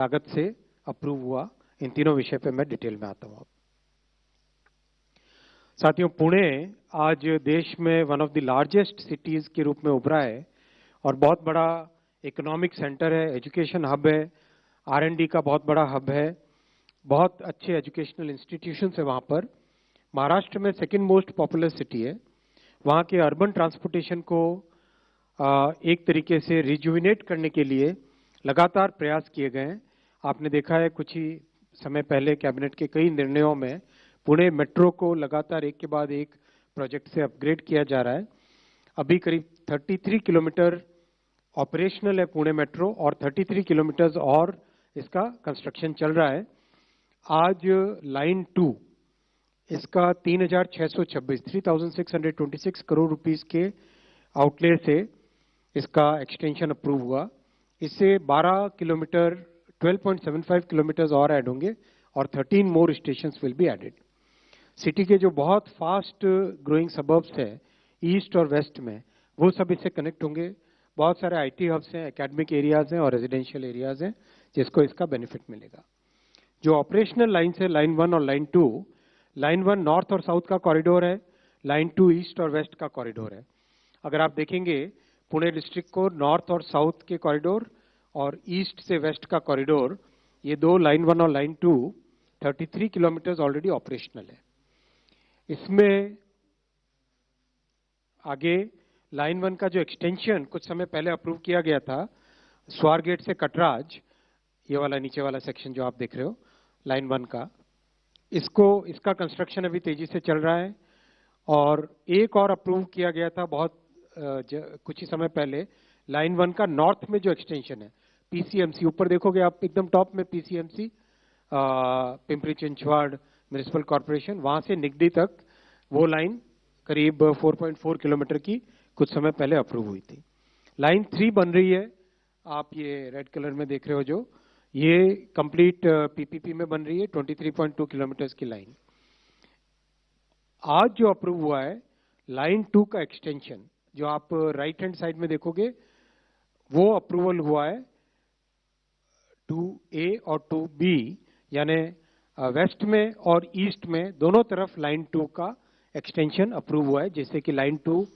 लागत से अप्रूव हुआ। इन तीनों विषय पे मैं डिटेल में आता हूँ। साथियों, पुणे आज देश में one of the largest cities के रूप में उभरा है और बहुत बड़ा इकोनॉमिक सेंटर है, एजुकेशन हब है, R&D का बहुत बड़ा हब है, बहुत अच्छे एजुकेशनल इंस्टीट्यूशंस है वहाँ पर। महाराष्ट्र में सेकंड मोस्ट पॉपुलर सिटी है। वहाँ के अर्बन ट्रांसपोर्टेशन को एक तरीके से रिजुविनेट करने के लिए लगातार प्रयास किए गए हैं। आपने देखा है कुछ ही समय पहले कैबिनेट के कई निर्णयों में पुणे मेट्रो को लगातार एक के बाद एक प्रोजेक्ट से अपग्रेड किया जा रहा है। अभी करीब 33 किलोमीटर ऑपरेशनल है पुणे मेट्रो और 33 किलोमीटर और इसका कंस्ट्रक्शन चल रहा है। आज लाइन 2 इसका 3,626 करोड़ रुपीस के आउटले से इसका एक्सटेंशन अप्रूव हुआ। इससे 12 किलोमीटर 12.75 किलोमीटर और ऐड होंगे और 13 more stations will be added. City के जो बहुत फास्ट ग्रोइंग सबर्ब्स है ईस्ट और वेस्ट में, वो सब इससे कनेक्ट होंगे। बहुत सारे IT हब्स हैं, एकेडमिक एरियाज हैं और रेजिडेंशियल एरियाज हैं जिसको इसका बेनिफिट मिलेगा। जो ऑपरेशनल लाइन है लाइन 1 और लाइन 2, लाइन 1 नॉर्थ और साउथ का कॉरिडोर है, लाइन 2 ईस्ट और वेस्ट का कॉरिडोर है। अगर आप देखेंगे पुणे डिस्ट्रिक्ट को नॉर्थ और साउथ के कॉरिडोर और ईस्ट से वेस्ट का कॉरिडोर, ये दो लाइन 1 और लाइन 2 33 किलोमीटर ऑलरेडी ऑपरेशनल है। इसमें आगे लाइन 1 का जो एक्सटेंशन कुछ समय पहले अप्रूव किया गया था स्वारगेट से कटराज, ये वाला नीचे वाला सेक्शन जो आप देख रहे हो लाइन 1 का, इसका कंस्ट्रक्शन अभी तेजी से चल रहा है। और एक और अप्रूव किया गया था बहुत कुछ ही समय पहले लाइन 1 का नॉर्थ में जो एक्सटेंशन है PCMC, ऊपर देखोगे आप एकदम टॉप में PCMC Pimpri Chinchwad municipal corporation, वहां से निगडी तक वो लाइन करीब 4.4 किलोमीटर की कुछ समय पहले अप्रूव हुई थी। लाइन 3 बन रही है, आप ये रेड कलर में देख रहे हो, जो ये कंप्लीट PPP में बन रही है 23.2 किलोमीटर की लाइन। आज जो अप्रूव हुआ है लाइन 2 का एक्सटेंशन, जो आप राइट हैंड साइड में देखोगे, वो अप्रूवल हुआ है 2A और 2B, यानी वेस्ट में और ईस्ट में दोनों तरफ लाइन 2 का एक्सटेंशन अप्रूव हुआ है, जिससे कि लाइन 2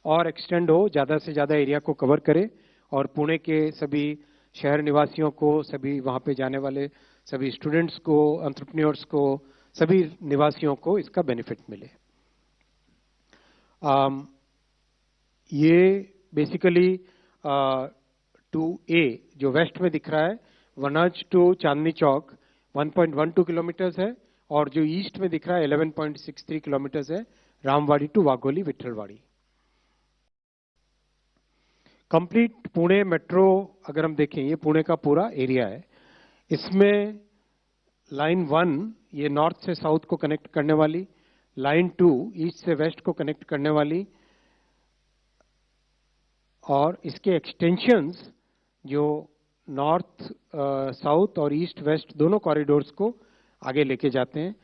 और एक्सटेंड हो, ज़्यादा से ज़्यादा एरिया को कवर करे और पुणे के सभी शहर निवासियों को, सभी वहाँ पे जाने वाले सभी स्टूडेंट्स को, एंटरप्रेन्योर्स को, सभी निवासियों को इसका बेनिफिट मिले। ये बेसिकली 2A जो वेस्ट में दिख रहा है वनाज टू चांदनी चौक 1.12 किलोमीटर है और जो ईस्ट में दिख रहा है 11.63 किलोमीटर है, Ramwadi to Wagholi Vithalwadi. Complete Pune metro अगर हम देखें, ये पुणे का पूरा एरिया है। इसमें लाइन 1 ये नॉर्थ से साउथ को कनेक्ट करने वाली, लाइन 2 ईस्ट से वेस्ट को कनेक्ट करने वाली, और इसके एक्सटेंशंस जो नॉर्थ साउथ और ईस्ट वेस्ट दोनों कॉरिडोर्स को आगे लेके जाते हैं,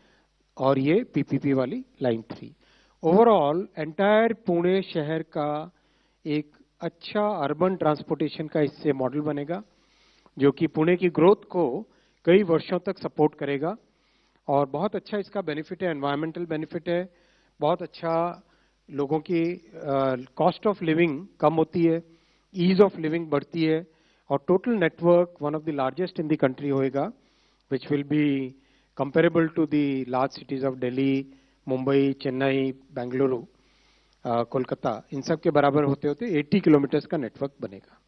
और ये PPP वाली लाइन 3। ओवरऑल एंटायर पुणे शहर का एक अच्छा अर्बन ट्रांसपोर्टेशन का इससे मॉडल बनेगा, जो कि पुणे की ग्रोथ को कई वर्षों तक सपोर्ट करेगा। और बहुत अच्छा इसका बेनिफिट है, एनवायरमेंटल बेनिफिट है, बहुत अच्छा लोगों की कॉस्ट ऑफ लिविंग कम होती है, ईज ऑफ लिविंग बढ़ती है, और total network one of the largest in the country होएगा, which will be comparable to the large cities of Delhi, Mumbai, Chennai, Bengaluru, Kolkata, इन सब के बराबर होते होते 80 किलोमीटर्स का नेटवर्क बनेगा।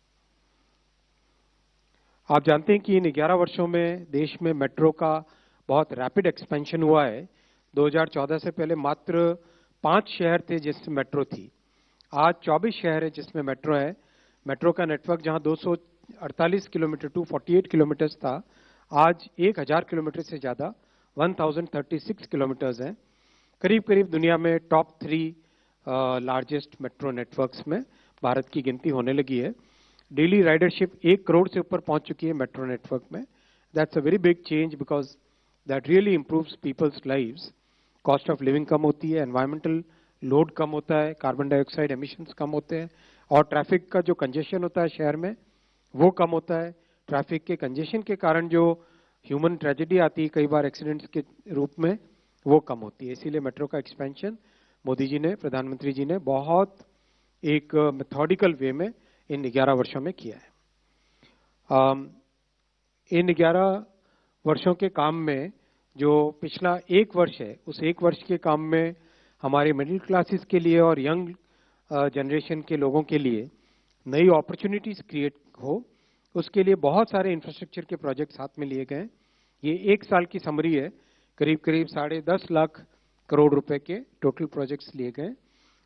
आप जानते हैं कि इन 11 वर्षों में देश में मेट्रो का बहुत रैपिड एक्सपेंशन हुआ है। 2014 से पहले मात्र 5 शहर थे जिसमें मेट्रो थी, आज 24 शहर है जिसमें मेट्रो है। मेट्रो का नेटवर्क जहां 248 किलोमीटर टू 48 किलोमीटर्स था, आज 1000 किलोमीटर से ज्यादा 1036 किलोमीटर्स है। करीब करीब दुनिया में टॉप 3 लार्जेस्ट मेट्रो नेटवर्क्स में भारत की गिनती होने लगी है। डेली राइडरशिप 1 करोड़ से ऊपर पहुंच चुकी है मेट्रो नेटवर्क में। That's a very big change because that really improves people's lives. Cost of living कम होती है, एनवायरमेंटल लोड कम होता है, कार्बन डाइऑक्साइड एमिशंस कम होते हैं, और ट्रैफिक का जो कंजेशन होता है शहर में वो कम होता है। ट्रैफिक के कंजेशन के कारण जो ह्यूमन ट्रेजेडी आती है कई बार एक्सीडेंट्स के रूप में, वो कम होती है। इसीलिए मेट्रो का एक्सपेंशन मोदी जी ने, प्रधानमंत्री जी ने बहुत एक मेथोडिकल वे में इन 11 वर्षों में किया है। इन 11 वर्षों के काम में जो पिछला एक वर्ष है, उस एक वर्ष के काम में हमारे मिडिल क्लासेस के लिए और यंग जनरेशन के लोगों के लिए नई अपॉर्चुनिटीज क्रिएट हो, उसके लिए बहुत सारे इंफ्रास्ट्रक्चर के प्रोजेक्ट साथ में लिए गए। ये एक साल की समरी है, करीब करीब 10.5 लाख करोड़ रुपए के टोटल प्रोजेक्ट्स लिए गए,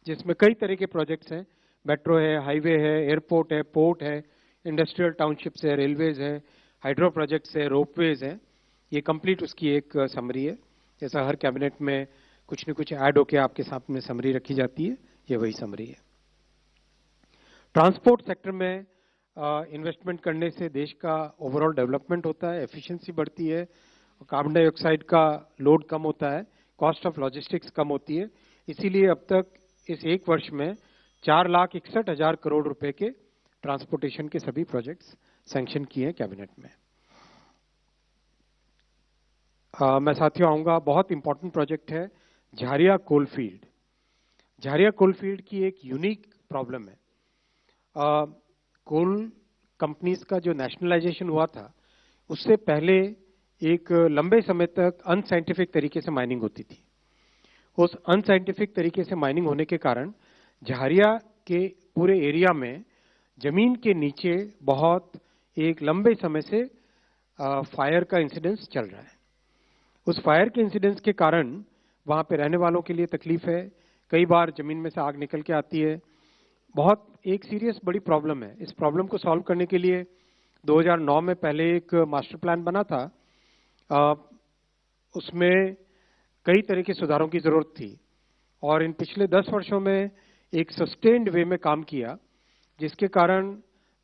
जिसमें कई तरह के प्रोजेक्ट्स हैं। मेट्रो है, हाईवे है, एयरपोर्ट है, पोर्ट है, इंडस्ट्रियल टाउनशिप्स है, रेलवेज है, हाइड्रो प्रोजेक्ट्स है, रोपवेज है। ये कंप्लीट उसकी एक समरी है। जैसा हर कैबिनेट में कुछ न कुछ ऐड होकर आपके सामने समरी रखी जाती है, ये वही समरी है। ट्रांसपोर्ट सेक्टर में इन्वेस्टमेंट करने से देश का ओवरऑल डेवलपमेंट होता है, एफिशिएंसी बढ़ती है, कार्बन डाइऑक्साइड का लोड कम होता है, कॉस्ट ऑफ लॉजिस्टिक्स कम होती है। इसीलिए अब तक इस एक वर्ष में 4,61,000 करोड़ रुपए के ट्रांसपोर्टेशन के सभी प्रोजेक्ट्स सैंक्शन किए हैं कैबिनेट में। मैं साथियों आऊंगा, बहुत इंपॉर्टेंट प्रोजेक्ट है झारिया कोल फील्ड। झारिया कोल फील्ड की एक यूनिक प्रॉब्लम है। कोल कंपनीज का जो नेशनलाइजेशन हुआ था, उससे पहले एक लंबे समय तक अनसाइंटिफिक तरीके से माइनिंग होती थी। उस अनसाइंटिफिक तरीके से माइनिंग होने के कारण झारिया के पूरे एरिया में जमीन के नीचे बहुत एक लंबे समय से फायर का इंसिडेंस चल रहा है। उस फायर के इंसिडेंस के कारण वहां पे रहने वालों के लिए तकलीफ है। कई बार जमीन में से आग निकल के आती है। बहुत एक सीरियस बड़ी प्रॉब्लम है। इस प्रॉब्लम को सॉल्व करने के लिए 2009 में पहले एक मास्टर प्लान बना था। उसमें कई तरह के सुधारों की जरूरत थी और इन पिछले 10 वर्षों में एक सस्टेन्ड वे में काम किया, जिसके कारण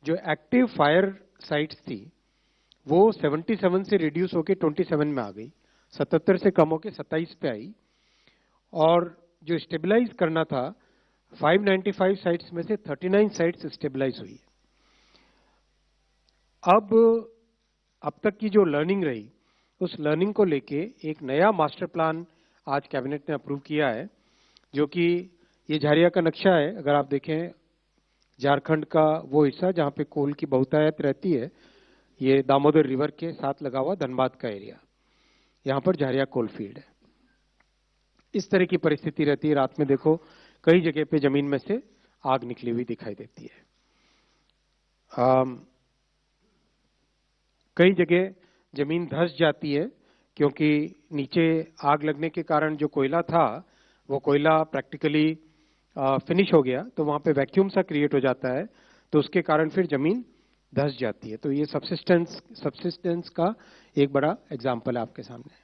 जो एक्टिव फायर साइट्स थी वो 77 से रिड्यूस होकर 27 में आ गई, 77 से कम होकर 27 पे आई। और जो स्टेबलाइज करना था 595 साइट्स में से 39 साइट्स स्टेबलाइज हुई। अब तक की जो लर्निंग रही, उस लर्निंग को लेके एक नया मास्टर प्लान आज कैबिनेट ने अप्रूव किया है, जो कि ये झारिया का नक्शा है। अगर आप देखें, झारखंड का वो हिस्सा जहां पे कोल की बहुतायत रहती है, ये दामोदर रिवर के साथ लगा हुआ धनबाद का एरिया, यहां पर झारिया कोल फील्ड है। इस तरह की परिस्थिति रहती है। रात में देखो, कई जगह पे जमीन में से आग निकली हुई दिखाई देती है। कई जगह जमीन धंस जाती है क्योंकि नीचे आग लगने के कारण जो कोयला था वो कोयला प्रैक्टिकली फिनिश हो गया, तो वहां पे वैक्यूम सा क्रिएट हो जाता है, तो उसके कारण फिर जमीन धंस जाती है। तो ये सबसिस्टेंस का एक बड़ा एग्जाम्पल है आपके सामने।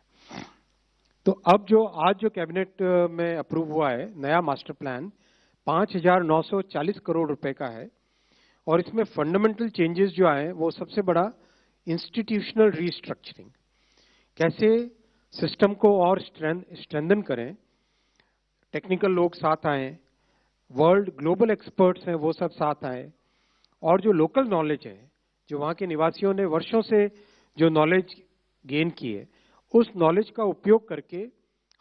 तो अब आज जो कैबिनेट में अप्रूव हुआ है नया मास्टर प्लान, 5,940 करोड़ रुपए का है और इसमें फंडामेंटल चेंजेस जो आए वो सबसे बड़ा इंस्टीट्यूशनल रीस्ट्रक्चरिंग, कैसे सिस्टम को और स्ट्रेंथन करें, टेक्निकल लोग साथ आए, वर्ल्ड ग्लोबल एक्सपर्ट्स हैं वो सब साथ आए, और जो लोकल नॉलेज है, जो वहां के निवासियों ने वर्षों से जो नॉलेज गेन की है, उस नॉलेज का उपयोग करके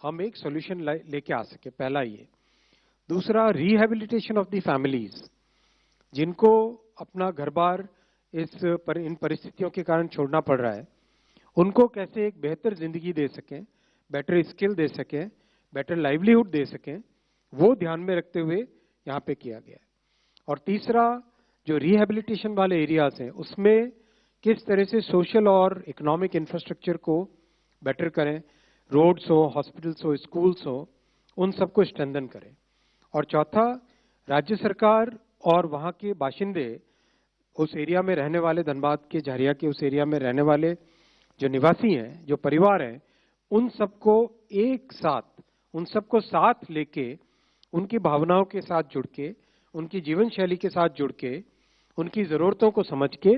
हम एक सॉल्यूशन लेके आ सके। पहला ये। दूसरा, रिहेबिलिटेशन ऑफ द फैमिलीज, जिनको अपना घर बार इन परिस्थितियों के कारण छोड़ना पड़ रहा है, उनको कैसे एक बेहतर जिंदगी दे सकें, बेटर स्किल दे सकें, बेटर लाइवलीहुड दे सकें, वो ध्यान में रखते हुए यहाँ पे किया गया है। और तीसरा, जो रिहेबिलिटेशन वाले एरियाज हैं उसमें किस तरह से सोशल और इकोनॉमिक इंफ्रास्ट्रक्चर को बेटर करें, रोड्स हो, हॉस्पिटल्स हो, स्कूल्स हो, उन सबको स्ट्रेंथन करें। और चौथा, राज्य सरकार और वहां के बाशिंदे, उस एरिया में रहने वाले, धनबाद के झारिया के उस एरिया में रहने वाले जो निवासी हैं, जो परिवार हैं, उन सबको एक साथ, उन सबको साथ लेके, उनकी भावनाओं के साथ जुड़ के, उनकी जीवन शैली के साथ जुड़ के, उनकी जरूरतों को समझ के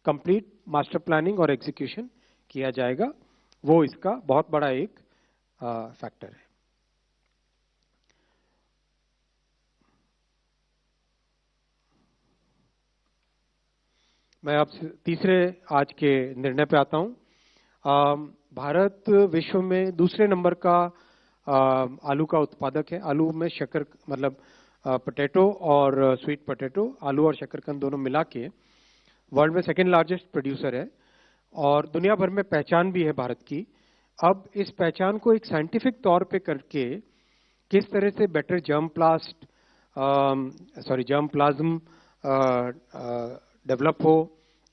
कंप्लीट मास्टर प्लानिंग और एग्जीक्यूशन किया जाएगा। वो इसका बहुत बड़ा एक फैक्टर है। मैं अब तीसरे आज के निर्णय पे आता हूं। भारत विश्व में दूसरे नंबर का आलू का उत्पादक है। आलू में शक्कर मतलब पोटैटो और स्वीट पोटैटो, आलू और शकरकंद दोनों मिला के वर्ल्ड में सेकेंड लार्जेस्ट प्रोड्यूसर है और दुनिया भर में पहचान भी है भारत की। अब इस पहचान को एक साइंटिफिक तौर पे करके किस तरह से बेटर जर्म प्लाज्म डेवलप हो,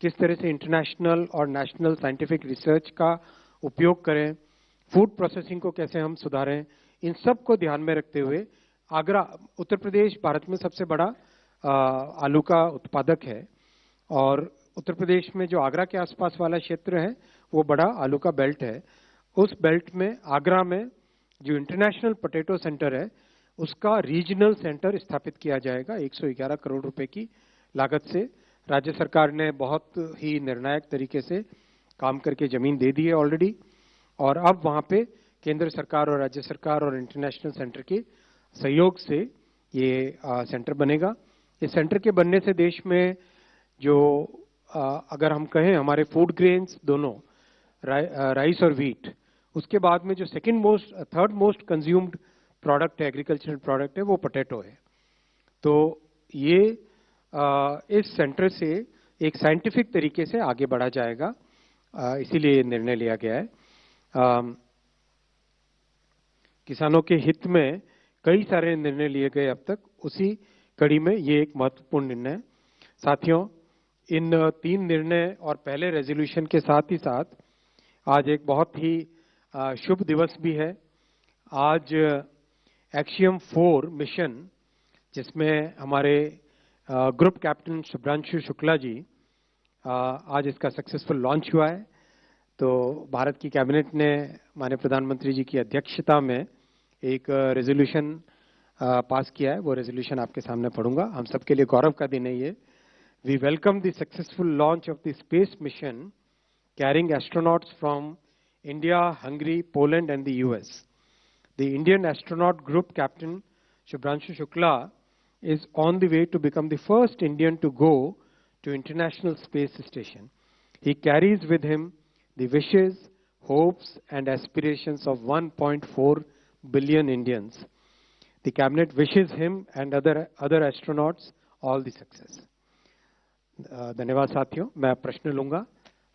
किस तरह से इंटरनेशनल और नेशनल साइंटिफिक रिसर्च का उपयोग करें, फूड प्रोसेसिंग को कैसे हम सुधारें, इन सब को ध्यान में रखते हुए आगरा, उत्तर प्रदेश भारत में सबसे बड़ा आलू का उत्पादक है और उत्तर प्रदेश में जो आगरा के आसपास वाला क्षेत्र है वो बड़ा आलू का बेल्ट है। उस बेल्ट में आगरा में जो इंटरनेशनल पोटैटो सेंटर है उसका रीजनल सेंटर स्थापित किया जाएगा 111 करोड़ रुपए की लागत से। राज्य सरकार ने बहुत ही निर्णायक तरीके से काम करके जमीन दे दी है ऑलरेडी और अब वहां पे केंद्र सरकार और राज्य सरकार और इंटरनेशनल सेंटर के सहयोग से ये सेंटर बनेगा। इस सेंटर के बनने से देश में जो अगर हम कहें हमारे फूड ग्रेन्स दोनों राइस और वीट, उसके बाद में जो थर्ड मोस्ट कंज्यूम्ड प्रोडक्ट है, एग्रीकल्चरल प्रोडक्ट है, वो पोटैटो है। तो ये इस सेंटर से एक साइंटिफिक तरीके से आगे बढ़ा जाएगा, इसीलिए निर्णय लिया गया है। किसानों के हित में कई सारे निर्णय लिए गए अब तक, उसी कड़ी में ये एक महत्वपूर्ण निर्णय है। साथियों, इन 3 निर्णय और पहले रेजोल्यूशन के साथ ही साथ आज एक बहुत ही शुभ दिवस भी है। आज एक्शियम 4 मिशन, जिसमें हमारे ग्रुप कैप्टन शुभ्रांशु शुक्ला जी, आज इसका सक्सेसफुल लॉन्च हुआ है। तो भारत की कैबिनेट ने माननीय प्रधानमंत्री जी की अध्यक्षता में एक रेजोल्यूशन पास किया है। वो रेजोल्यूशन आपके सामने पढ़ूंगा। हम सबके लिए गौरव का दिन है ये। We welcome the successful launch of the space mission carrying astronauts from India, Hungary, Poland and the US. The Indian astronaut group captain Shubhranshu Shukla is on the way to become the first Indian to go to International Space Station. He carries with him the wishes, hopes and aspirations of 1.4 billion Indians. The cabinet wishes him and other astronauts all the success. धन्यवाद साथियों। मैं प्रश्न लूंगा।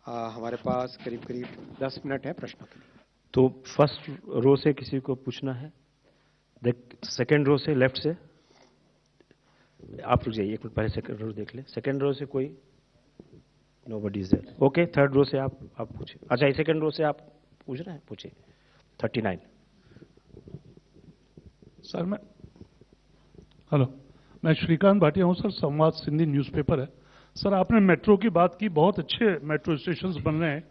हमारे पास करीब 10 minute है प्रश्नों के लिए। तो फर्स्ट रो से किसी को पूछना है? सेकंड रो से, लेफ्ट से आप रुक जाइए, एक मिनट पहले सेकंड रो देख ले। सेकंड रो से कोई? Nobody is there. Okay, third row से आप पूछिए। अच्छा, सेकंड रो से आप पूछ रहे हैं, पूछिए। 39। सर हेलो, मैं श्रीकांत भाटिया हूं सर, संवाद सिंधी न्यूज़पेपर है। सर, आपने मेट्रो की बात की, बहुत अच्छे मेट्रो स्टेशंस बन रहे हैं,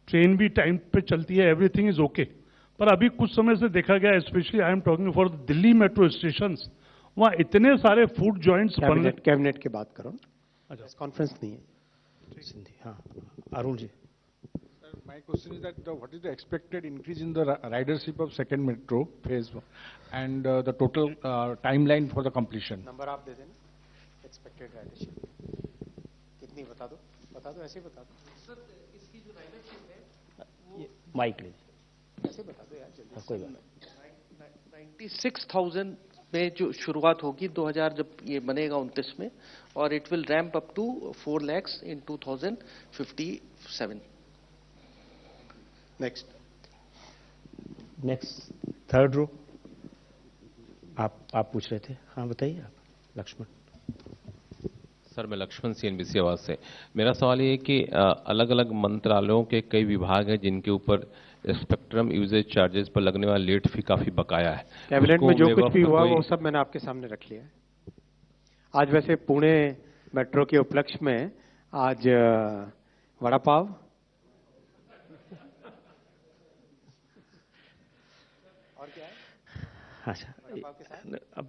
ट्रेन भी टाइम पे चलती है, एवरीथिंग इज ओके। पर अभी कुछ समय से देखा गया, specially I am talking for Delhi metro stations, वहाँ इतने सारे फूड जॉइंट्स बन रहे। कैबिनेट की बात करो। अच्छा, कॉन्फ्रेंस नहीं है सिंधी। हाँ, Arun ji. My question is that what is the expected increase in the ridership of second metro phase and the total timeline for the completion? Number आप दे देना। एक्सपेक्टेड राइडरशिप कितनी बता दो, ऐसे बता दो। सर, इसकी जो राइडरशिप है वो माइक लीजिए, ऐसे बता दो यार जल्दी। कोई बात। 96,000 में जो शुरुआत होगी 2000 जब ये बनेगा 29 में, और it will ramp up to 4 lakhs इन 2057। नेक्स्ट थर्ड रो आप पूछ रहे थे। हाँ बताइए आप, लक्ष्मण। सर, मैं लक्ष्मण, CNBC आवाज से। मेरा सवाल ये है कि अलग अलग मंत्रालयों के कई विभाग हैं जिनके ऊपर स्पेक्ट्रम यूजेज चार्जेस पर लगने वाला लेट फी काफी बकाया है। कैबिनेट में जो कुछ भी हुआ वो सब मैंने आपके सामने रख लिया है। आज वैसे पुणे मेट्रो के उपलक्ष्य में आज वड़ा पाव, और क्या है? अच्छा, अब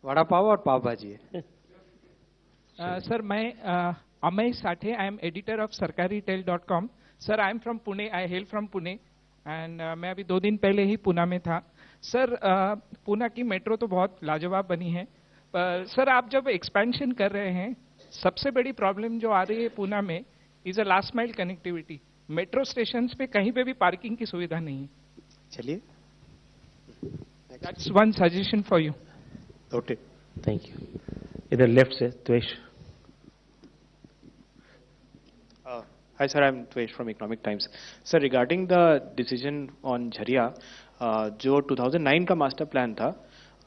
वड़ा पाव और पाव भाजी है। सर, मैं Amay Sathe, I am editor of sarkaritel.com। Sir, I am from Pune, I hello from Pune and मैं अभी 2 दिन पहले ही पुणे में था। सर, पुणे की मेट्रो तो बहुत लाजवाब बनी है, सर आप जब एक्सपेंशन कर रहे हैं, सबसे बड़ी प्रॉब्लम जो आ रही है पूना में is a last mile connectivity. Metro station पे कहीं पे भी पार्किंग की सुविधा नहीं है। चलिए, that's one suggestion for you. Noted. Thank you. इधर लेफ्ट से त्वेश। Hi sir, I'm Tvesh from Economic Times. Sir, regarding the decision on Jharia, जो 2009 का मास्टर प्लान था,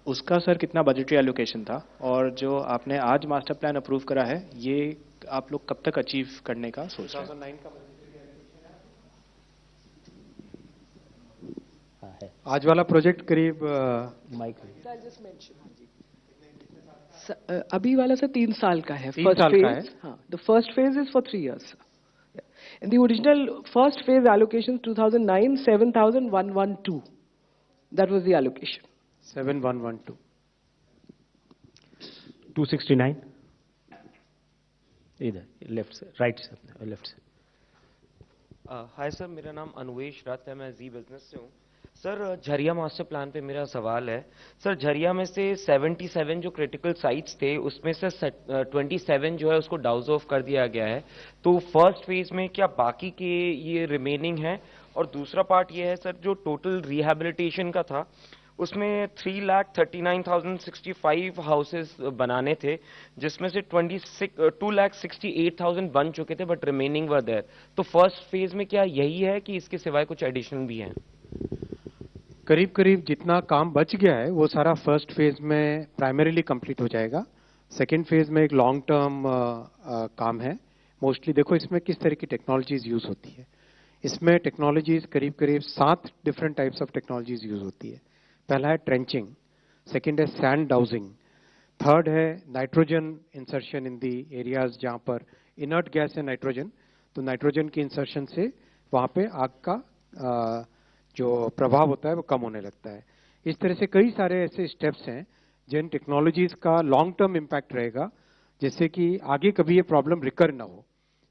उसका सर कितना बजटरी एलोकेशन था, और जो आपने आज मास्टर प्लान अप्रूव करा है, ये आप लोग कब तक अचीव करने का सोच रहे हैं? 2009 का आज वाला प्रोजेक्ट करीब अभी वाला सर 3 साल का है। 3 साल का है। हाँ, the first phase is for 3 years. In the original first phase allocation 2009 7,112. That was the allocation. 7112। 269 इधर लेफ्ट से, राइट से, लेफ्ट से। हाय सर, मेरा नाम अनुवेश रथ है, मैं जी बिजनेस से हूँ। सर, झरिया मास्टर प्लान पे मेरा सवाल है। सर, झरिया में से 77 जो क्रिटिकल साइट्स थे, उसमें से 27 जो है उसको डाउज ऑफ कर दिया गया है। तो फर्स्ट फेज में क्या बाकी के ये रिमेनिंग है? और दूसरा पार्ट ये है सर, जो टोटल रिहेबिलिटेशन का था उसमें 3,39,065 हाउसेस बनाने थे, जिसमें से 2,68,000 बन चुके थे, बट रिमेनिंग वर देयर। तो फर्स्ट फेज में क्या यही है कि इसके सिवाय कुछ एडिशनल भी हैं? करीब करीब जितना काम बच गया है वो सारा फर्स्ट फेज में प्राइमरीली कंप्लीट हो जाएगा। सेकेंड फेज में एक लॉन्ग टर्म काम है। मोस्टली देखो इसमें किस तरह की टेक्नोलॉजीज यूज होती है। इसमें टेक्नोलॉजीज करीब करीब 7 different types of technologies use होती है। पहला है ट्रेंचिंग, सेकेंड है सैंड डाउजिंग, थर्ड है नाइट्रोजन इंसर्शन इन दी एरियाज जहाँ पर इनर्ट गैस है नाइट्रोजन, तो नाइट्रोजन की इंसर्शन से वहाँ पे आग का जो प्रभाव होता है वो कम होने लगता है। इस तरह से कई सारे ऐसे स्टेप्स हैं जिन टेक्नोलॉजीज का लॉन्ग टर्म इम्पैक्ट रहेगा, जिससे कि आगे कभी ये प्रॉब्लम रिकर ना हो।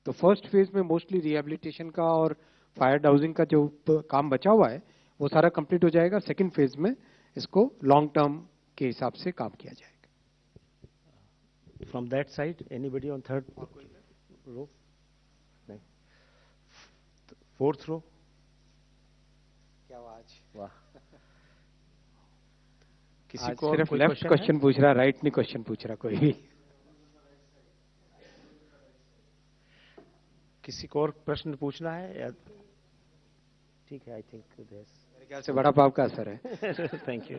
तो फर्स्ट फेज में मोस्टली रिहेबिलिटेशन का और फायर डाउजिंग का जो काम बचा हुआ है वो सारा कंप्लीट हो जाएगा। सेकेंड फेज में इसको लॉन्ग टर्म के हिसाब से काम किया जाएगा। From that side anybody on third row? नहीं, फोर्थ रो? क्या आवाज? वाह। किसी को सिर्फ लेफ्ट क्वेश्चन पूछ रहा, राइट नहीं क्वेश्चन पूछ रहा कोई भी। किसी को और प्रश्न पूछना है या? ठीक है, आई थिंक मेरे ख्याल से बड़ा पाव का असर है। Thank you.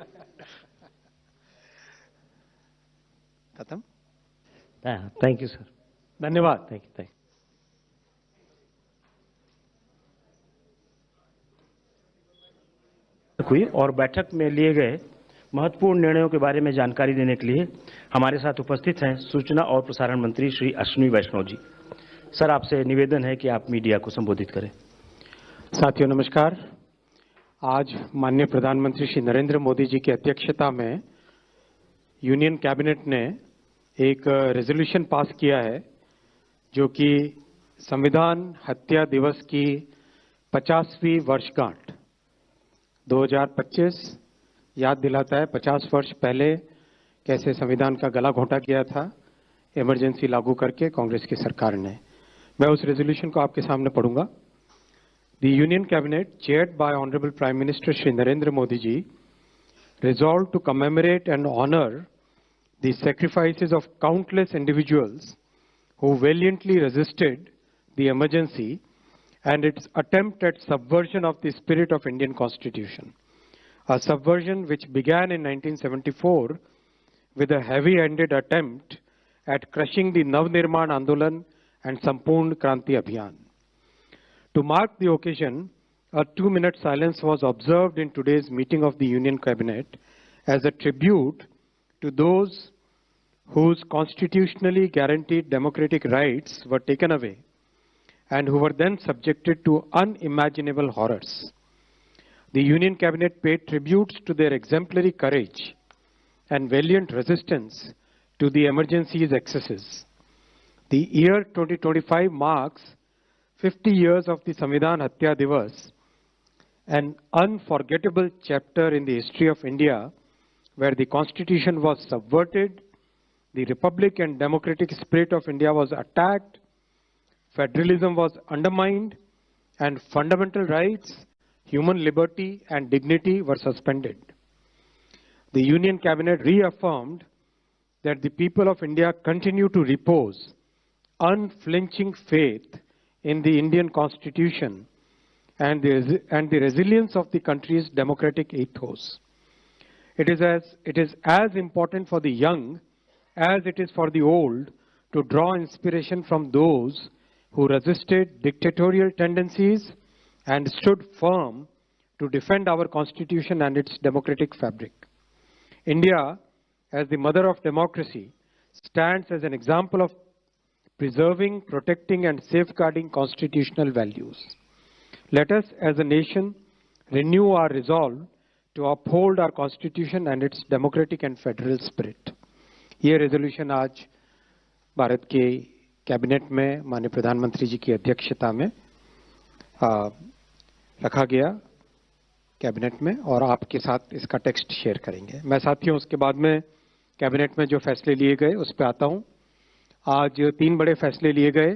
खत्म? थैंक यू सर, धन्यवाद। Thank you. हुई और बैठक में लिए गए महत्वपूर्ण निर्णयों के बारे में जानकारी देने के लिए हमारे साथ उपस्थित हैं सूचना और प्रसारण मंत्री श्री अश्विनी वैष्णव जी। सर, आपसे निवेदन है कि आप मीडिया को संबोधित करें। साथियों नमस्कार। आज माननीय प्रधानमंत्री श्री नरेंद्र मोदी जी की अध्यक्षता में यूनियन कैबिनेट ने एक रेजोल्यूशन पास किया है जो कि संविधान हत्या दिवस की 50वीं वर्षगांठ 2025 याद दिलाता है। 50 वर्ष पहले कैसे संविधान का गला घोंटा गया था इमरजेंसी लागू करके कांग्रेस की सरकार ने। मैं उस रेजोल्यूशन को आपके सामने पढ़ूंगा। The union cabinet chaired by honourable prime minister Shri Narendra Modi ji resolved to commemorate and honor the sacrifices of countless individuals who valiantly resisted the emergency and its attempt at subversion of the spirit of Indian Constitution. A subversion which began in 1974 with a heavy-handed attempt at crushing the Navnirman Andolan and Sampurn Kranti Abhiyan. To mark the occasion, a 2-minute silence was observed in today's meeting of the Union Cabinet as a tribute to those whose constitutionally guaranteed democratic rights were taken away and who were then subjected to unimaginable horrors. The Union Cabinet paid tributes to their exemplary courage and valiant resistance to the emergency's excesses. The year 2025 marks 50 years of the Samvidhan Hatya Divas, an unforgettable chapter in the history of India where the Constitution was subverted the republic and democratic spirit of India was attacked, federalism was undermined, and fundamental rights, human liberty and dignity were suspended. The Union Cabinet reaffirmed that the people of India continue to repose unflinching faith in the Indian Constitution and the resilience of the country's democratic ethos. It is as important for the young as it is for the old to draw inspiration from those who resisted dictatorial tendencies and stood firm to defend our Constitution and its democratic fabric. India, as the mother of democracy, stands as an example of preserving, protecting, and safeguarding constitutional values. Let us, as a nation, renew our resolve to uphold our Constitution and its democratic and federal spirit. ये resolution आज भारत के cabinet में माननीय प्रधानमंत्री जी की अध्यक्षता में रखा गया कैबिनेट में, और आपके साथ इसका टेक्स्ट शेयर करेंगे। मैं साथियों उसके बाद में कैबिनेट में जो फैसले लिए गए उस पर आता हूं। आज 3 बड़े फैसले लिए गए।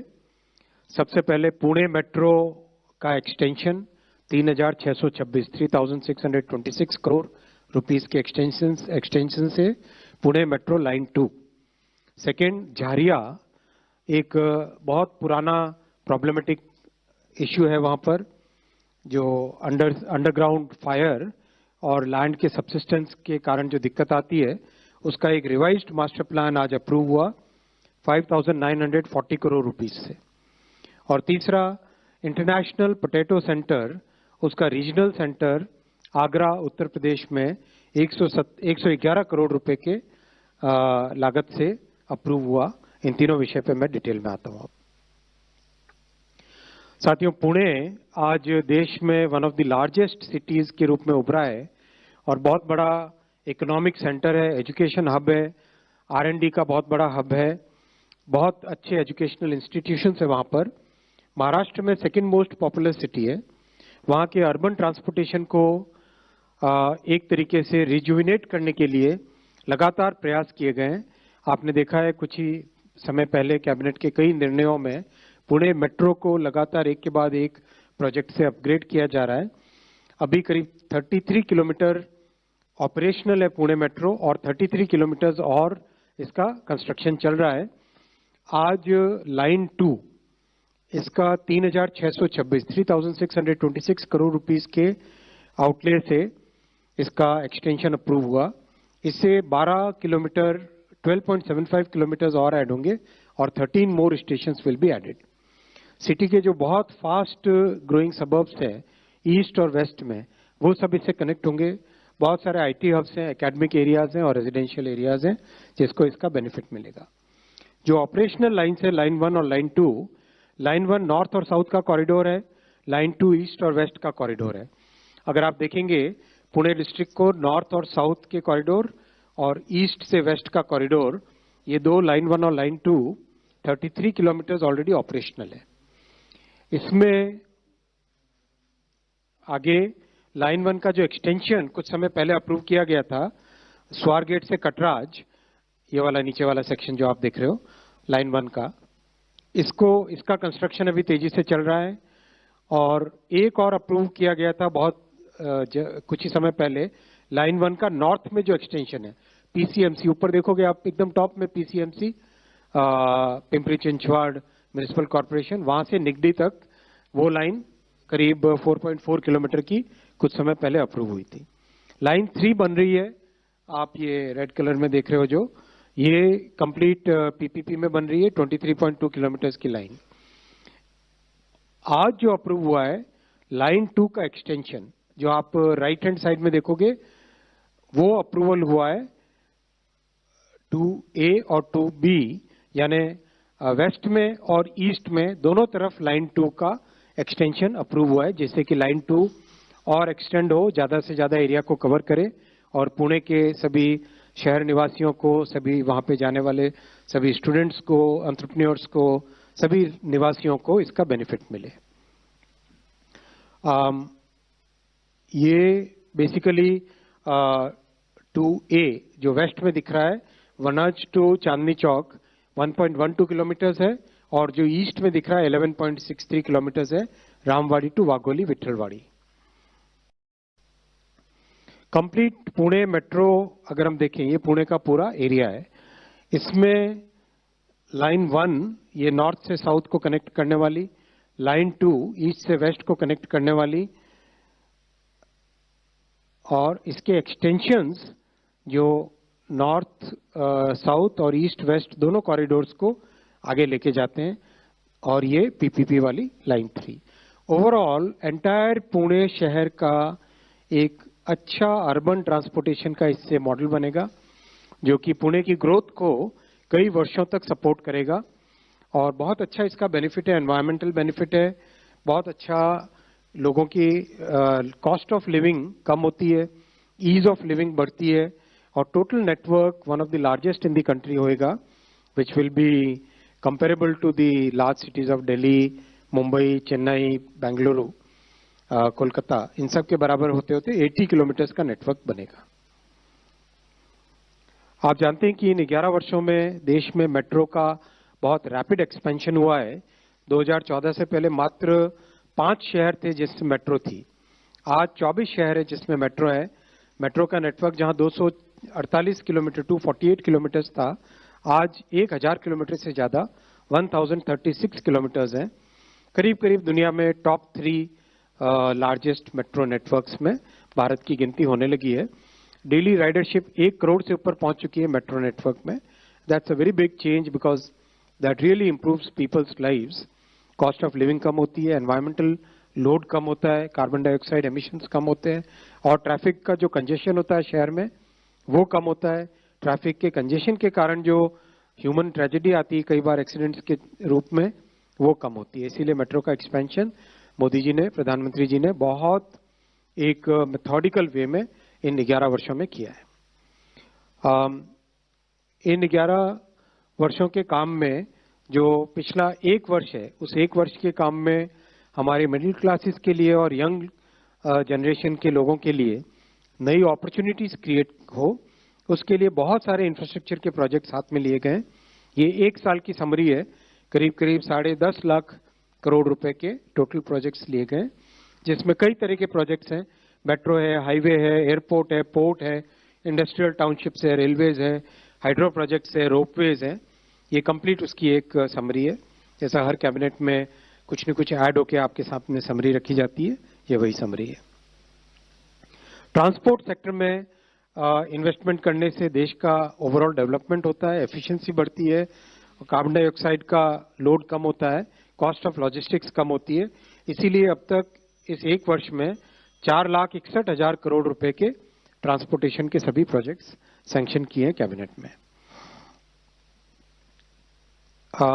सबसे पहले पुणे मेट्रो का एक्सटेंशन 3,626 करोड़ रुपीस के एक्सटेंशन से पुणे मेट्रो लाइन 2। सेकेंड, झारिया एक बहुत पुराना प्रॉब्लमेटिक इश्यू है, वहां पर जो अंडरग्राउंड फायर और लैंड के सबसिस्टेंस के कारण जो दिक्कत आती है, उसका एक रिवाइज्ड मास्टर प्लान आज अप्रूव हुआ 5,940 करोड़ रुपीस से। और तीसरा, इंटरनेशनल पोटैटो सेंटर, उसका रीजनल सेंटर आगरा उत्तर प्रदेश में 111 करोड़ रुपए के लागत से अप्रूव हुआ। इन तीनों विषय पे मैं डिटेल में आता हूं। साथियों, पुणे आज देश में one of the largest cities के रूप में उभरा है और बहुत बड़ा इकोनॉमिक सेंटर है, एजुकेशन हब है, R&D का बहुत बड़ा हब है, बहुत अच्छे एजुकेशनल इंस्टीट्यूशंस है वहां पर। महाराष्ट्र में सेकंड मोस्ट पॉपुलर सिटी है। वहां के अर्बन ट्रांसपोर्टेशन को एक तरीके से रिजुविनेट करने के लिए लगातार प्रयास किए गए हैं। आपने देखा है कुछ ही समय पहले कैबिनेट के कई निर्णयों में पुणे मेट्रो को लगातार एक के बाद एक प्रोजेक्ट से अपग्रेड किया जा रहा है। अभी करीब 33 किलोमीटर ऑपरेशनल है पुणे मेट्रो और 33 किलोमीटर और इसका कंस्ट्रक्शन चल रहा है। आज लाइन 2 इसका 3,626 करोड़ रुपीस के आउटले से इसका एक्सटेंशन अप्रूव हुआ। इससे 12 किलोमीटर 12.75 किलोमीटर और ऐड होंगे और 13 more stations will be added. City के जो बहुत फास्ट ग्रोइंग सबर्ब्स हैं ईस्ट और वेस्ट में, वो सब इससे कनेक्ट होंगे। बहुत सारे IT हब्स हैं, एकेडमिक एरियाज हैं और रेजिडेंशियल एरियाज हैं जिसको इसका बेनिफिट मिलेगा। जो ऑपरेशनल लाइन्स है लाइन 1 और लाइन 2, लाइन 1 नॉर्थ और साउथ का कॉरिडोर है, लाइन 2 ईस्ट और वेस्ट का कॉरिडोर है। अगर आप देखेंगे पुणे डिस्ट्रिक्ट को नॉर्थ और साउथ के कॉरिडोर और ईस्ट से वेस्ट का कॉरिडोर, ये दो लाइन 1 और लाइन 2 33 किलोमीटर ऑलरेडी ऑपरेशनल है। इसमें आगे लाइन 1 का जो एक्सटेंशन कुछ समय पहले अप्रूव किया गया था स्वारगेट से कटराज, ये वाला नीचे वाला सेक्शन जो आप देख रहे हो लाइन 1 का, इसका कंस्ट्रक्शन अभी तेजी से चल रहा है। और एक और अप्रूव किया गया था बहुत कुछ ही समय पहले लाइन 1 का नॉर्थ में जो एक्सटेंशन है PCMC, ऊपर देखोगे आप एकदम टॉप में PCMC Pimpri Chinchwad municipal corporation, वहां से निगडी तक वो लाइन करीब 4.4 किलोमीटर की कुछ समय पहले अप्रूव हुई थी। लाइन 3 बन रही है, आप ये रेड कलर में देख रहे हो, जो ये कंप्लीट PPP में बन रही है 23.2 किलोमीटर की लाइन। आज जो अप्रूव हुआ है लाइन 2 का एक्सटेंशन, जो आप राइट हैंड साइड में देखोगे, वो अप्रूवल हुआ है 2A और 2B, यानी वेस्ट में और ईस्ट में दोनों तरफ लाइन 2 का एक्सटेंशन अप्रूव हुआ है, जिससे कि लाइन 2 और एक्सटेंड हो, ज्यादा से ज्यादा एरिया को कवर करे और पुणे के सभी शहर निवासियों को, सभी वहां पे जाने वाले सभी स्टूडेंट्स को, एंटरप्रेन्योर्स को, सभी निवासियों को इसका बेनिफिट मिले। ये बेसिकली 2A जो वेस्ट में दिख रहा है वनाज टू चांदनी चौक 1.12 किलोमीटर्स है, और जो ईस्ट में दिख रहा है 11.63 किलोमीटर्स है, Ramwadi to Wagholi Vithalwadi. Complete Pune metro अगर हम देखें, ये पुणे का पूरा एरिया है। इसमें लाइन 1 ये नॉर्थ से साउथ को कनेक्ट करने वाली, लाइन 2 ईस्ट से वेस्ट को कनेक्ट करने वाली, और इसके एक्सटेंशंस जो नॉर्थ साउथ और ईस्ट वेस्ट दोनों कॉरिडोर्स को आगे लेके जाते हैं, और ये पीपीपी वाली लाइन 3। ओवरऑल एंटायर पुणे शहर का एक अच्छा अर्बन ट्रांसपोर्टेशन का इससे मॉडल बनेगा, जो कि पुणे की ग्रोथ को कई वर्षों तक सपोर्ट करेगा। और बहुत अच्छा इसका बेनिफिट है, एनवायरमेंटल बेनिफिट है, बहुत अच्छा लोगों की कॉस्ट ऑफ लिविंग कम होती है, ईज ऑफ लिविंग बढ़ती है, और total network one of the largest in the country होएगा, which will be comparable to the large cities of Delhi, Mumbai, Chennai, Bengaluru, Kolkata, इन सब के बराबर होते होते 80 किलोमीटर्स का नेटवर्क बनेगा। आप जानते हैं कि इन 11 वर्षों में देश में मेट्रो का बहुत रैपिड एक्सपेंशन हुआ है। 2014 से पहले मात्र 5 शहर थे जिसमें मेट्रो थी, आज 24 शहर है जिसमें मेट्रो है। मेट्रो का नेटवर्क जहां 248 किलोमीटर टू 48 किलोमीटर्स था, आज 1000 किलोमीटर से ज्यादा 1036 किलोमीटर्स हैं। करीब करीब दुनिया में टॉप 3 लार्जेस्ट मेट्रो नेटवर्क्स में भारत की गिनती होने लगी है। डेली राइडरशिप 1 करोड़ से ऊपर पहुंच चुकी है मेट्रो नेटवर्क में। That's a very big change because that really improves people's lives. Cost of living कम होती है, एनवायरमेंटल लोड कम होता है, कार्बन डाइऑक्साइड एमिशंस कम होते हैं, और ट्रैफिक का जो कंजेशन होता है शहर में वो कम होता है। ट्रैफिक के कंजेशन के कारण जो ह्यूमन ट्रेजेडी आती है कई बार एक्सीडेंट्स के रूप में, वो कम होती है। इसीलिए मेट्रो का एक्सपेंशन मोदी जी ने, प्रधानमंत्री जी ने बहुत एक मेथोडिकल वे में इन 11 वर्षों में किया है। इन 11 वर्षों के काम में जो पिछला 1 वर्ष है, उस 1 वर्ष के काम में हमारे मिडिल क्लासेस के लिए और यंग जनरेशन के लोगों के लिए नई अपॉर्चुनिटीज क्रिएट हो, उसके लिए बहुत सारे इंफ्रास्ट्रक्चर के प्रोजेक्ट हाथ में लिए गए। ये 1 साल की समरी है, करीब करीब 10.5 लाख करोड़ रुपए के टोटल प्रोजेक्ट्स लिए गए, जिसमें कई तरह के प्रोजेक्ट्स हैं। मेट्रो है, हाईवे है, एयरपोर्ट है, पोर्ट है, इंडस्ट्रियल टाउनशिप्स है, रेलवेज है, हाइड्रो प्रोजेक्ट्स है, रोपवेज है। ये कंप्लीट उसकी एक समरी है। जैसा हर कैबिनेट में कुछ न कुछ ऐड होकर आपके सामने समरी रखी जाती है, ये वही समरी है। ट्रांसपोर्ट सेक्टर में इन्वेस्टमेंट करने से देश का ओवरऑल डेवलपमेंट होता है, एफिशिएंसी बढ़ती है, कार्बन डाइऑक्साइड का लोड कम होता है, कॉस्ट ऑफ लॉजिस्टिक्स कम होती है। इसीलिए अब तक इस 1 वर्ष में 4,61,000 करोड़ रुपए के ट्रांसपोर्टेशन के सभी प्रोजेक्ट्स सैंक्शन किए हैं कैबिनेट में।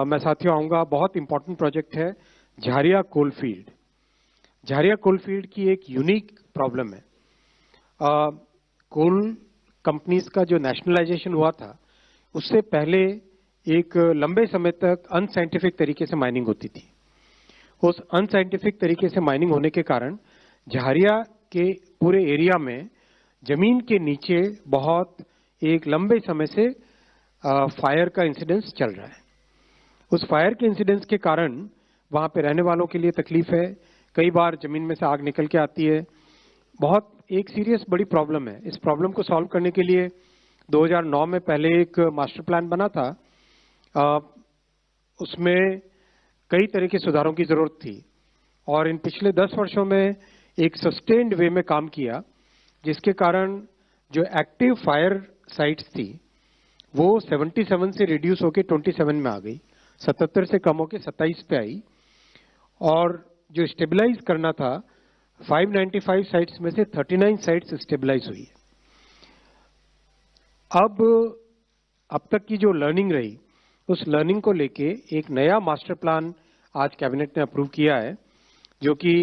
मैं साथियों आऊंगा, बहुत इंपॉर्टेंट प्रोजेक्ट है झारिया कोलफील्ड। झारिया कोलफील्ड की एक यूनिक प्रॉब्लम है। कोल कंपनीज का जो नेशनलाइजेशन हुआ था, उससे पहले एक लंबे समय तक अनसाइंटिफिक तरीके से माइनिंग होती थी। उस अनसाइंटिफिक तरीके से माइनिंग होने के कारण झारिया के पूरे एरिया में जमीन के नीचे बहुत एक लंबे समय से फायर का इंसिडेंस चल रहा है। उस फायर के इंसिडेंस के कारण वहां पे रहने वालों के लिए तकलीफ है, कई बार जमीन में से आग निकल के आती है, बहुत एक सीरियस बड़ी प्रॉब्लम है। इस प्रॉब्लम को सॉल्व करने के लिए 2009 में पहले एक मास्टर प्लान बना था। उसमें कई तरह के सुधारों की जरूरत थी, और इन पिछले 10 वर्षों में एक सस्टेन्ड वे में काम किया, जिसके कारण जो एक्टिव फायर साइट्स थी वो 77 से रिड्यूस होकर 27 में आ गई, 77 से कम होकर 27 पे आई, और जो स्टेबलाइज करना था 595 साइट्स में से 39 साइट्स स्टेबलाइज हुई है। अब तक की जो लर्निंग रही, उस लर्निंग को लेके एक नया मास्टर प्लान आज कैबिनेट ने अप्रूव किया है, जो कि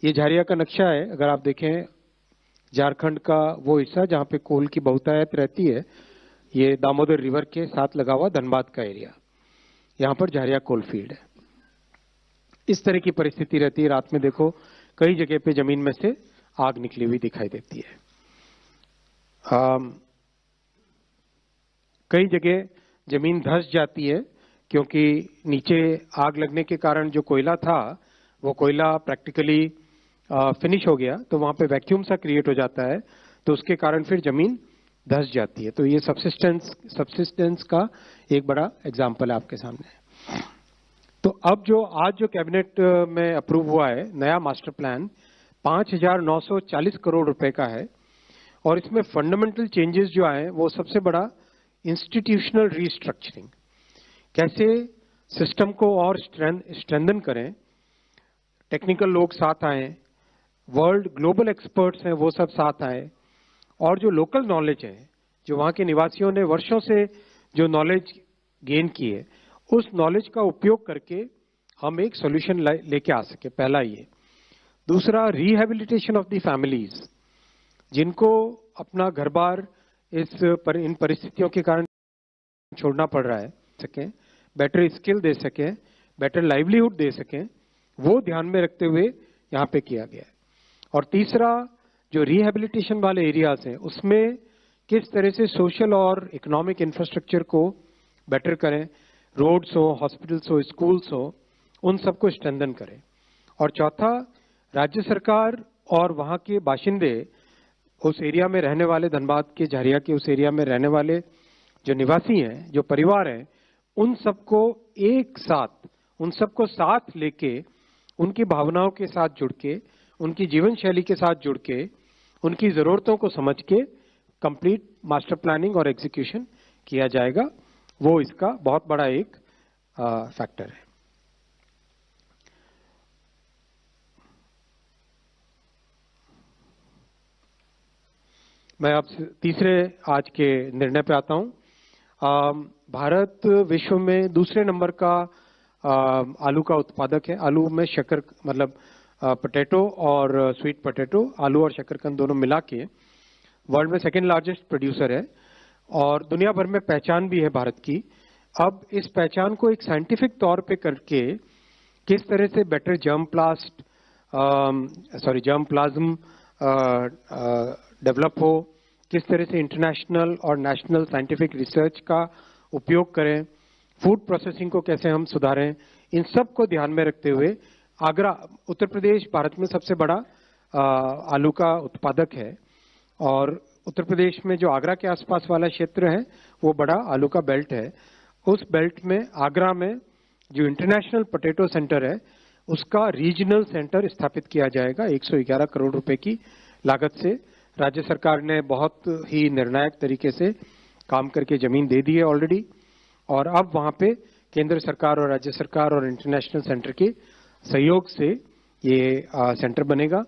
ये झारिया का नक्शा है। अगर आप देखें झारखंड का वो हिस्सा जहां पे कोल की बहुतायत रहती है, ये दामोदर रिवर के साथ लगा हुआ धनबाद का एरिया, यहाँ पर झारिया कोल फील्ड है। इस तरह की परिस्थिति रहती है। रात में देखो कई जगह पे जमीन में से आग निकली हुई दिखाई देती है। कई जगह जमीन धंस जाती है क्योंकि नीचे आग लगने के कारण जो कोयला था वो कोयला प्रैक्टिकली फिनिश हो गया, तो वहां पे वैक्यूम सा क्रिएट हो जाता है, तो उसके कारण फिर जमीन धंस जाती है। तो ये सबसिस्टेंस का एक बड़ा एग्जाम्पल है आपके सामने। तो अब जो आज जो कैबिनेट में अप्रूव हुआ है नया मास्टर प्लान 5,940 करोड़ रुपए का है, और इसमें फंडामेंटल चेंजेस जो आए वो सबसे बड़ा इंस्टीट्यूशनल रीस्ट्रक्चरिंग, कैसे सिस्टम को और स्ट्रेंथन करें, टेक्निकल लोग साथ आए, वर्ल्ड ग्लोबल एक्सपर्ट्स हैं वो सब साथ आए, और जो लोकल नॉलेज है, जो वहाँ के निवासियों ने वर्षों से जो नॉलेज गेन की है, उस नॉलेज का उपयोग करके हम एक सॉल्यूशन लेके आ सके। पहला ये। दूसरा, रिहेबिलिटेशन ऑफ द फैमिलीज, जिनको अपना घर बार इन परिस्थितियों के कारण छोड़ना पड़ रहा है, सकें बेटर स्किल दे सकें, बेटर लाइवलीहुड दे सकें, वो ध्यान में रखते हुए यहाँ पे किया गया है। और तीसरा, जो रिहेबिलिटेशन वाले एरियाज हैं उसमें किस तरह से सोशल और इकोनॉमिक इंफ्रास्ट्रक्चर को बेटर करें, रोड्स हो, हॉस्पिटल्स हो, स्कूल्स हो, उन सबको स्ट्रेंथन करें। और चौथा, राज्य सरकार और वहाँ के बाशिंदे, उस एरिया में रहने वाले, धनबाद के झरिया के उस एरिया में रहने वाले जो निवासी हैं, जो परिवार हैं, उन सबको एक साथ, उन सबको साथ लेके, उनकी भावनाओं के साथ जुड़ के, उनकी जीवन शैली के साथ जुड़ के, उनकी ज़रूरतों को समझ के कंप्लीट मास्टर प्लानिंग और एग्जीक्यूशन किया जाएगा। वो इसका बहुत बड़ा एक फैक्टर है। मैं अब तीसरे आज के निर्णय पे आता हूं। भारत विश्व में दूसरे नंबर का आलू का उत्पादक है। आलू में शक्कर, मतलब पोटैटो और स्वीट पोटैटो, आलू और शकरकंद दोनों मिला के वर्ल्ड में सेकेंड लार्जेस्ट प्रोड्यूसर है, और दुनिया भर में पहचान भी है भारत की। अब इस पहचान को एक साइंटिफिक तौर पे करके किस तरह से बेटर जर्म प्लाज्म डेवलप हो, किस तरह से इंटरनेशनल और नेशनल साइंटिफिक रिसर्च का उपयोग करें, फूड प्रोसेसिंग को कैसे हम सुधारें, इन सब को ध्यान में रखते हुए आगरा, उत्तर प्रदेश भारत में सबसे बड़ा आलू का उत्पादक है, और उत्तर प्रदेश में जो आगरा के आसपास वाला क्षेत्र है वो बड़ा आलू का बेल्ट है। उस बेल्ट में आगरा में जो इंटरनेशनल पोटैटो सेंटर है उसका रीजनल सेंटर स्थापित किया जाएगा 111 करोड़ रुपए की लागत से। राज्य सरकार ने बहुत ही निर्णायक तरीके से काम करके जमीन दे दी है ऑलरेडी, और अब वहां पे केंद्र सरकार और राज्य सरकार और इंटरनेशनल सेंटर के सहयोग से ये सेंटर बनेगा।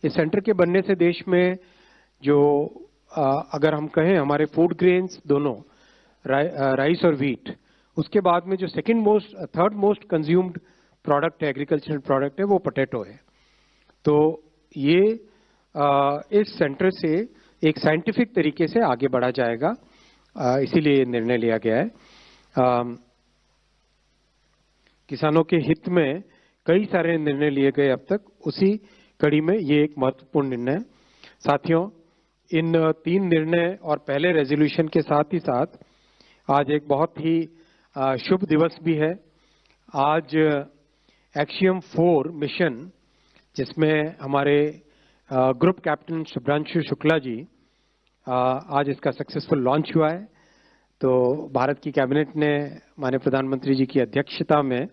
इस सेंटर के बनने से देश में जो अगर हम कहें हमारे फूड ग्रेन्स दोनों, राइस और व्हीट, उसके बाद में जो थर्ड मोस्ट कंज्यूम्ड प्रोडक्ट है, एग्रीकल्चरल प्रोडक्ट है, वो पोटैटो है। तो ये इस सेंटर से एक साइंटिफिक तरीके से आगे बढ़ा जाएगा, इसीलिए निर्णय लिया गया है। किसानों के हित में कई सारे निर्णय लिए गए अब तक, उसी कड़ी में ये एक महत्वपूर्ण निर्णय है। साथियों, इन 3 निर्णय और पहले रेजोल्यूशन के साथ ही साथ आज एक बहुत ही शुभ दिवस भी है। आज एक्सियम 4 मिशन, जिसमें हमारे ग्रुप कैप्टन शुभ्रांशु शुक्ला जी, आज इसका सक्सेसफुल लॉन्च हुआ है। तो भारत की कैबिनेट ने माननीय प्रधानमंत्री जी की अध्यक्षता में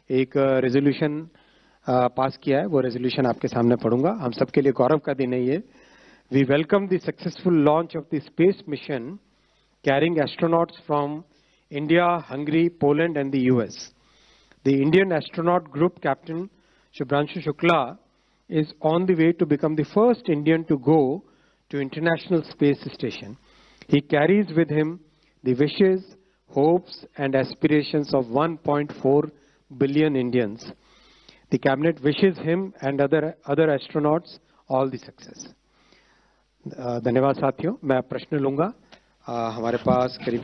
एक रेजोल्यूशन पास किया है। वो रेजोल्यूशन आपके सामने पढ़ूंगा। हम सबके लिए गौरव का दिन है ये। We welcome the successful launch of the space mission carrying astronauts from India, Hungary, Poland and the US. The Indian astronaut group captain Shubhanshu Shukla is on the way to become the first Indian to go to International Space Station. He carries with him the wishes, hopes and aspirations of 1.4 billion Indians. The cabinet wishes him and other astronauts all the success. धन्यवाद साथियों। मैं प्रश्न लूंगा। हमारे पास करीब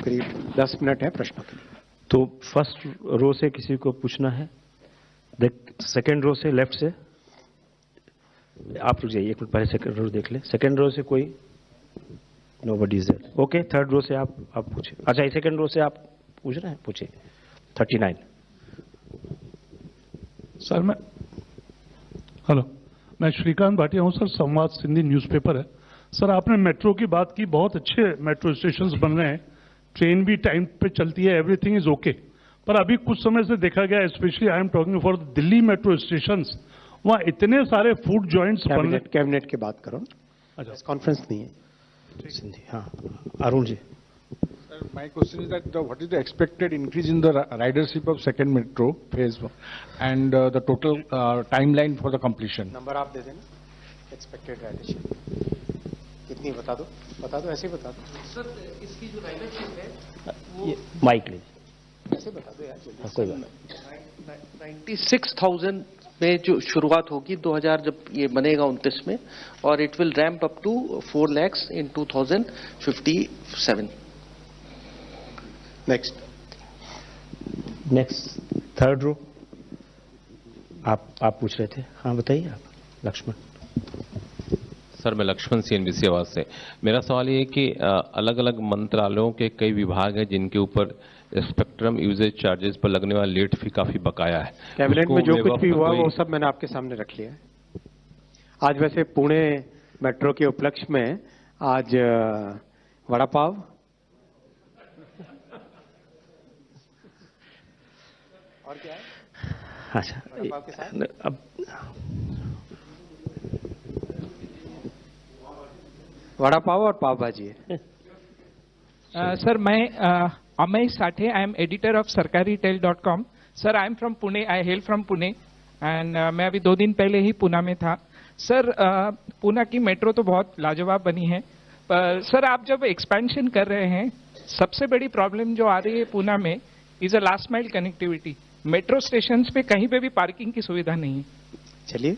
10 minute है प्रश्नों के लिए। तो फर्स्ट रो से किसी को पूछना है? सेकेंड रो से, लेफ्ट से आप रुक जाइए, एक मिनट पहले सेकंड रो देख ले। सेकंड रो से कोई? Nobody is there. Okay, third row से आप पूछे। अच्छा, सेकंड रो से आप पूछ रहे हैं, पूछे। 39। सर मैं श्रीकांत भाटिया हूं सर, संवाद सिंधी न्यूज़पेपर है। सर आपने मेट्रो की बात की, बहुत अच्छे मेट्रो स्टेशंस बन रहे हैं, ट्रेन भी टाइम पे चलती है, एवरीथिंग इज ओके। पर अभी कुछ समय से देखा गया, specially I am talking for Delhi metro stations, वहाँ इतने सारे फूड जॉइंट्स बन रहे। कैबिनेट की बात करो। अच्छा, कॉन्फ्रेंस नहीं है सिंधी। हाँ, Arun ji. Sir, my question is that what is the expected increase in the ridership of second metro phase and the total timeline for the completion? Number आप दे देना, एक्सपेक्टेड राइडरशिप कितनी बता दो, ऐसे ही बता दो सर। इसकी जो राइडरशिप है वो माइक लीजिए, ऐसे बता दो यार। कोई बात। 96,000 में जो शुरुआत होगी 2000 जब ये बनेगा 29 में, और it will ramp up to 4 lakhs in 2057। Next third row आप पूछ रहे थे। हाँ बताइए आप, लक्ष्मण। सर मैं लक्ष्मण CNBC आवाज से। मेरा सवाल ये है कि अलग अलग मंत्रालयों के कई विभाग हैं जिनके ऊपर स्पेक्ट्रम यूजेज चार्जेस पर लगने वाला लेट फी काफी बकाया है। कैबिनेट में जो कुछ भी हुआ वो सब मैंने आपके सामने रख लिया है। आज वैसे पुणे मेट्रो के उपलक्ष्य में आज वड़ा पाव और क्या है? अच्छा, वड़ा पाव के साथ अब वड़ा पाव और पाव भाजी है। सर मैं Amay Sathe, I am editor of sarkaritel.com। Sir I am from Pune, I hello from Pune and मैं अभी 2 दिन पहले ही पूना में था। सर पूना की मेट्रो तो बहुत लाजवाब बनी है, पर सर आप जब एक्सपेंशन कर रहे हैं, सबसे बड़ी प्रॉब्लम जो आ रही है पूना में is a last mile connectivity. Metro station पे कहीं पे भी पार्किंग की सुविधा नहीं है। चलिए